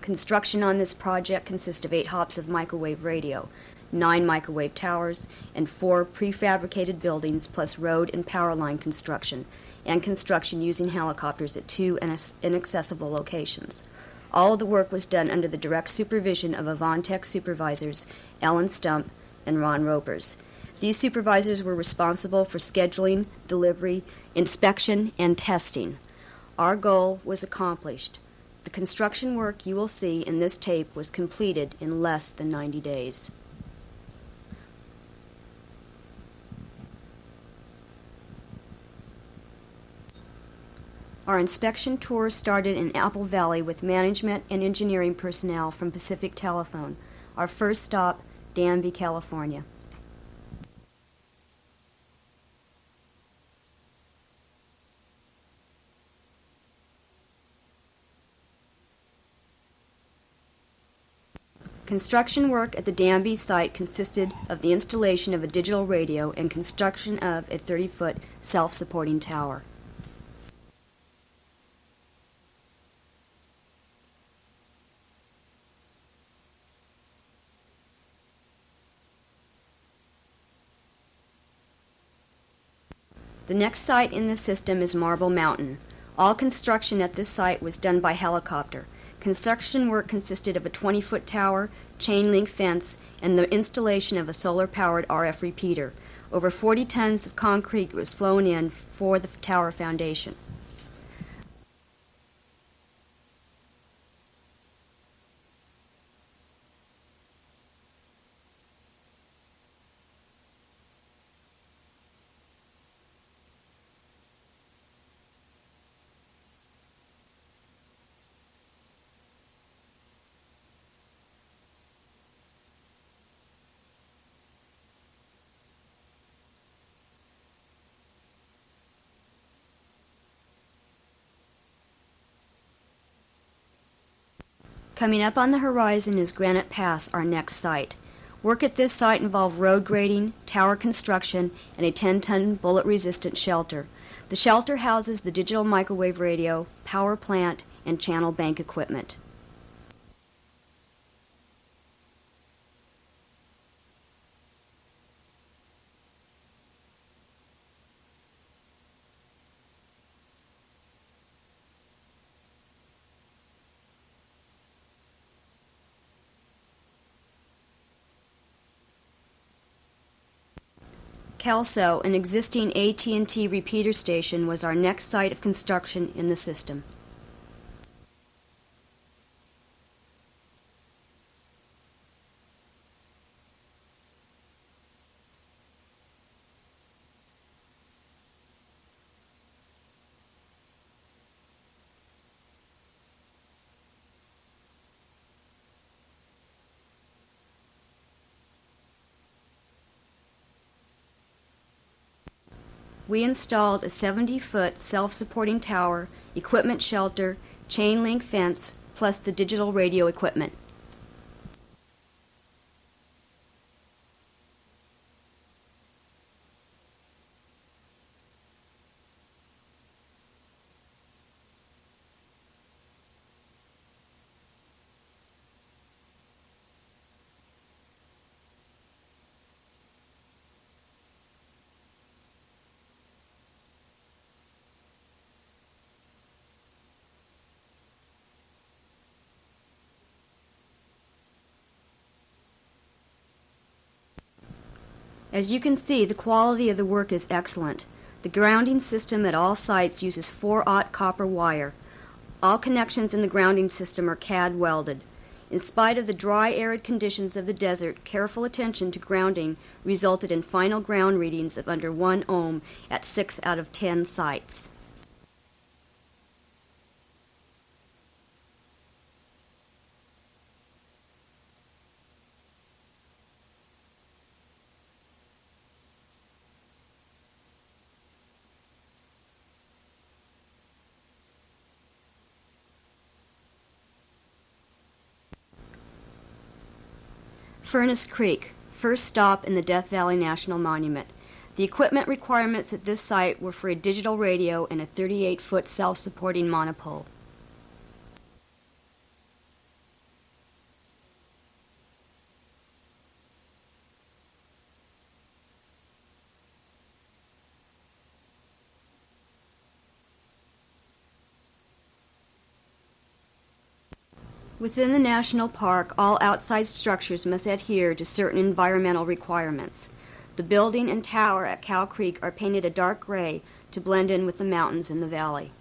Construction on this project consists of 8 hops of microwave radio, 9 microwave towers, and 4 prefabricated buildings, plus road and power line construction, and construction using helicopters at 2 inaccessible locations. All of the work was done under the direct supervision of Avantech supervisors Ellen Stump and Ron Ropers. These supervisors were responsible for scheduling, delivery, inspection, and testing. Our goal was accomplished. The construction work you will see in this tape was completed in less than 90 days. Our inspection tour started in Apple Valley with management and engineering personnel from Pacific Telephone. Our first stop, Danby, California. Construction work at the Danby site consisted of the installation of a digital radio and construction of a 30-foot self-supporting tower. The next site in the system is Marble Mountain. All construction at this site was done by helicopter. Construction work consisted of a 20-foot tower, chain link fence, and the installation of a solar-powered RF repeater. Over 40 tons of concrete was flown in for the tower foundation. Coming up on the horizon is Granite Pass, our next site. Work at this site involved road grading, tower construction, and a 10-ton bullet-resistant shelter. The shelter houses the digital microwave radio, power plant, and channel bank equipment. Kelso, an existing AT&T repeater station, was our next site of construction in the system. We installed a 70-foot self-supporting tower, equipment shelter, chain link fence, plus the digital radio equipment. As you can see, the quality of the work is excellent. The grounding system at all sites uses 4/0 copper wire. All connections in the grounding system are CAD welded. In spite of the dry, arid conditions of the desert, careful attention to grounding resulted in final ground readings of under 1 ohm at 6 out of 10 sites. Furnace Creek, first stop in the Death Valley National Monument. The equipment requirements at this site were for a digital radio and a 38-foot self-supporting monopole. Within the national park, all outside structures must adhere to certain environmental requirements. The building and tower at Cow Creek are painted a dark gray to blend in with the mountains in the valley.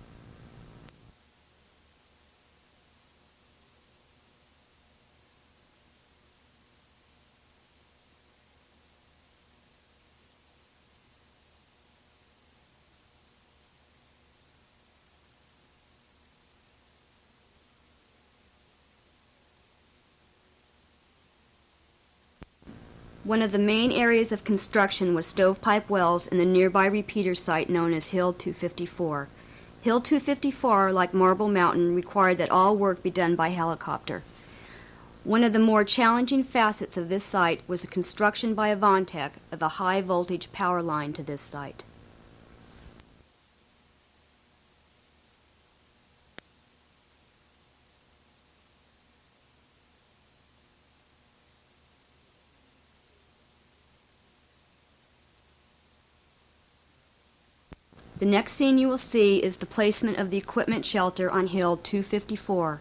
One of the main areas of construction was Stovepipe Wells and the nearby repeater site known as Hill 254. Hill 254, like Marble Mountain, required that all work be done by helicopter. One of the more challenging facets of this site was the construction by Avantech of a high-voltage power line to this site. The next scene you will see is the placement of the equipment shelter on Hill 254.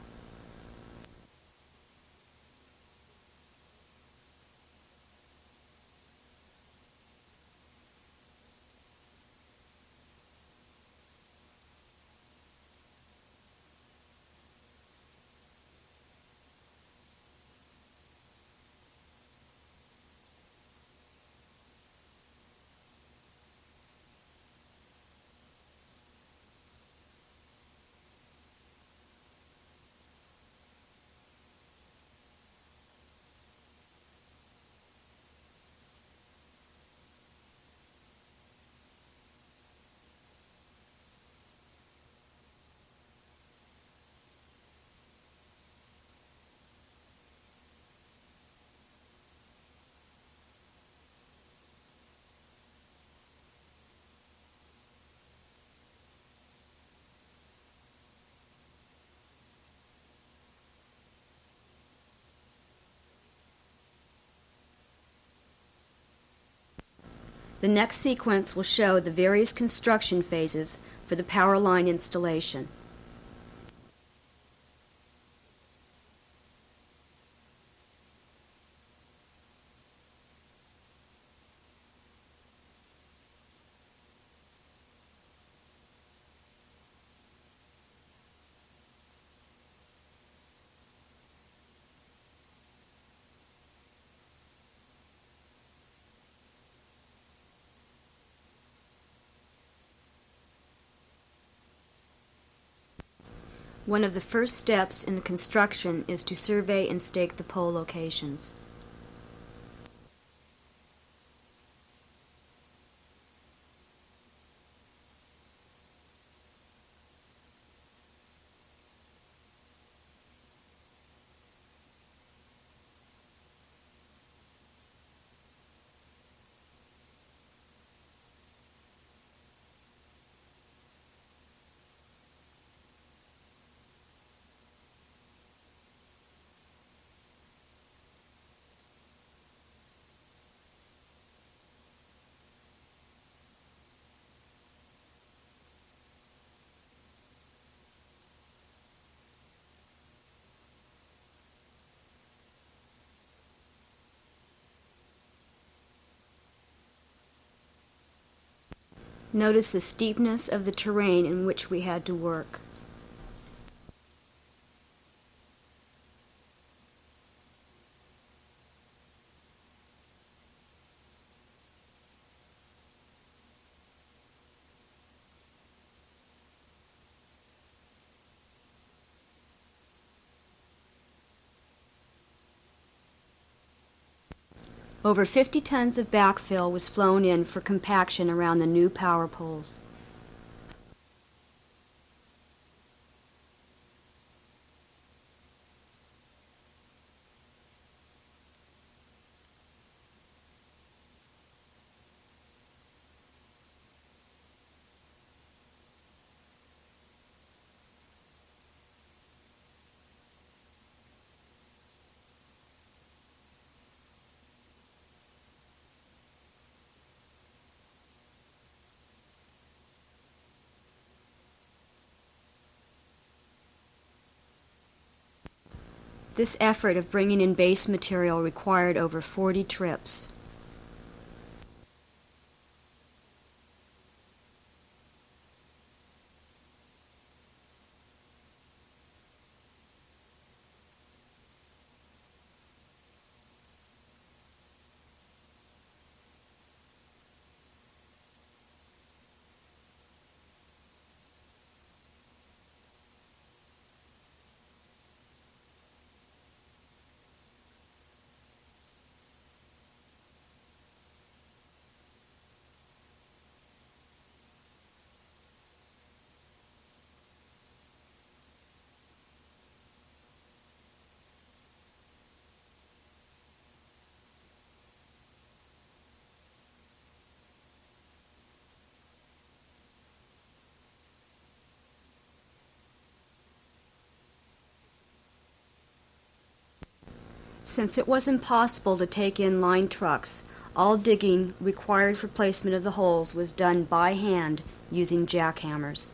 The next sequence will show the various construction phases for the power line installation. One of the first steps in the construction is to survey and stake the pole locations. Notice the steepness of the terrain in which we had to work. Over 50 tons of backfill was flown in for compaction around the new power poles. This effort of bringing in base material required over 40 trips. Since it was impossible to take in line trucks, all digging required for placement of the holes was done by hand using jackhammers.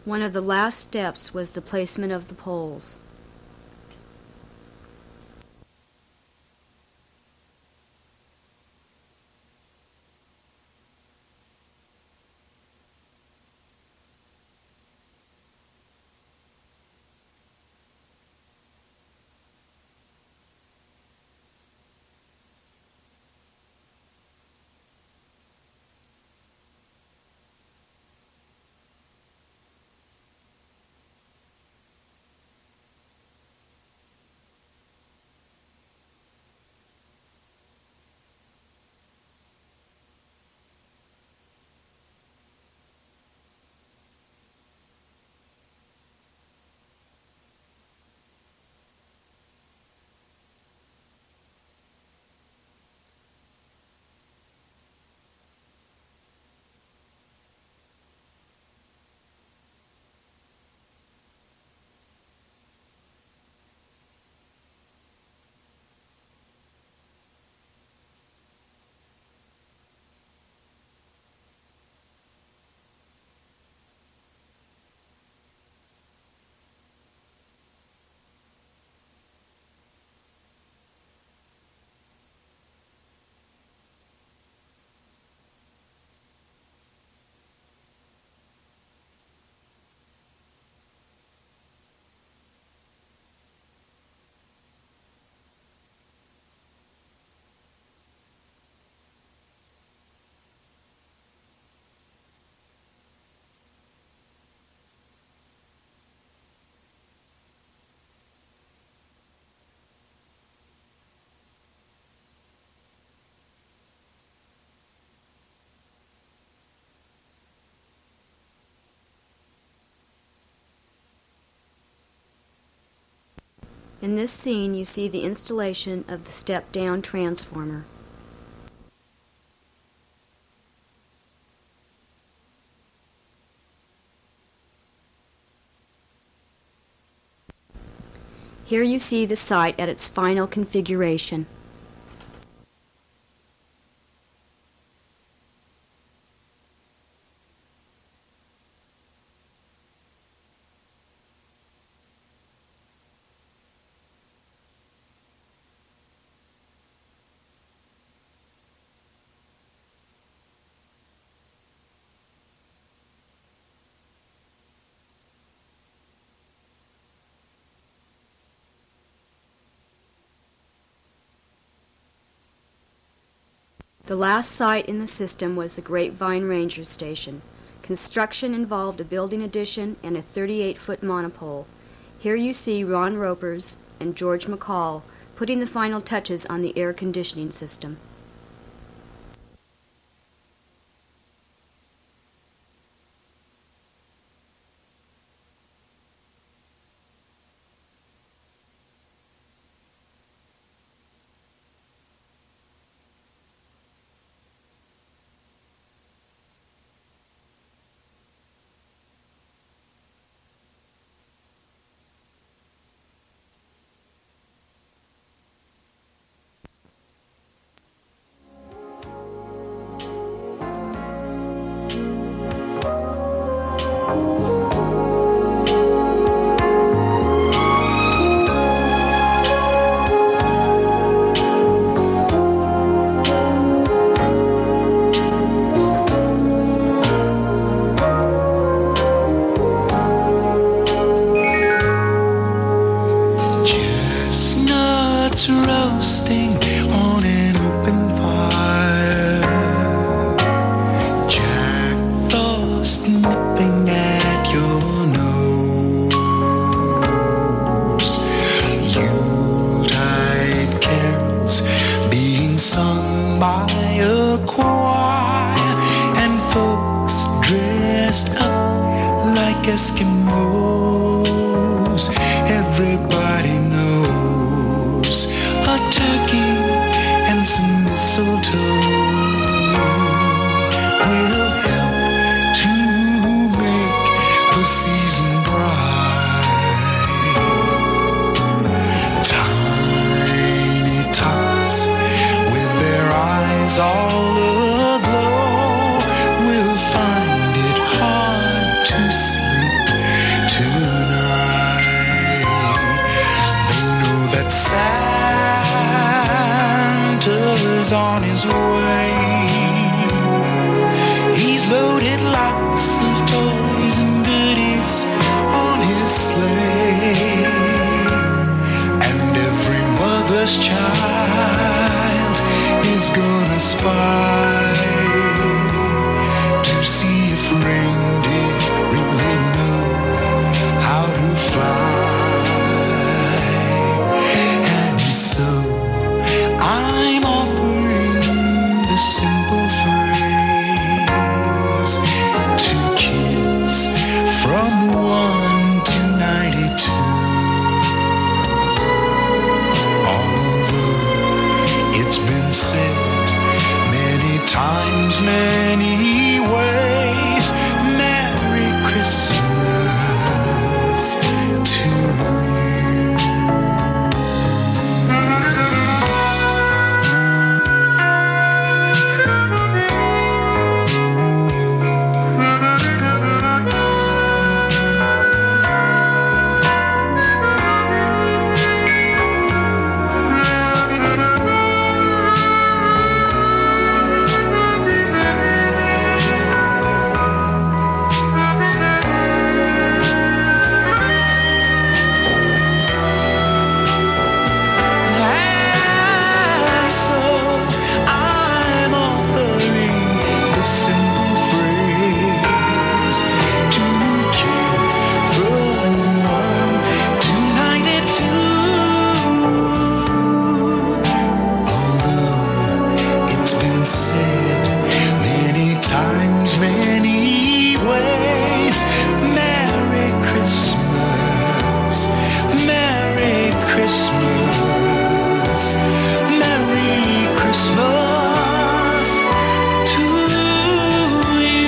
One of the last steps was the placement of the poles. In this scene, you see the installation of the step-down transformer. Here you see the site at its final configuration. The last site in the system was the Grapevine Ranger Station. Construction involved a building addition and a 38-foot monopole. Here you see Ron Ropers and George McCall putting the final touches on the air conditioning system. Roasting on an open fire, Jack Frost nipping at your nose, Yuletide carols being sung by a choir, and folks dressed up like Eskimos. Everybody knows a turkey and some mistletoe will help to make the season bright. Tiny tots with their eyes all aglow will find it hard to sleep tonight. They know that Santa's on his way. He's loaded lots of toys and goodies on his sleigh, and every mother's child is gonna spy to see if reindeer really know how to fly. And so I'm offering the simple phrase to kids from 1 to 92. Although it's been said many times, many ways, Merry Christmas to you. And so I'm offering the simple phrase to kids from 1 to 92. Although it's been said many times, many ways, Merry Christmas, Merry Christmas, Merry Christmas to you.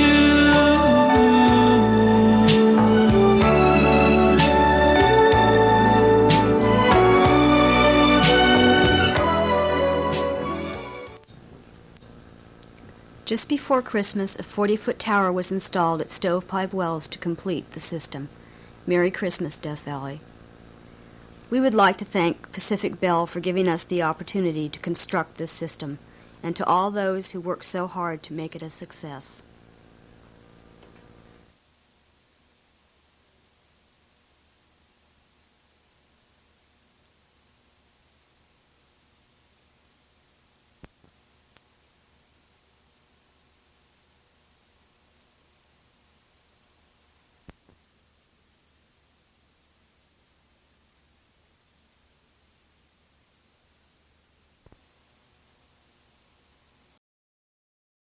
Just before Christmas, a 40-foot tower was installed at Stovepipe Wells to complete the system. Merry Christmas, Death Valley. We would like to thank Pacific Bell for giving us the opportunity to construct this system, and to all those who worked so hard to make it a success.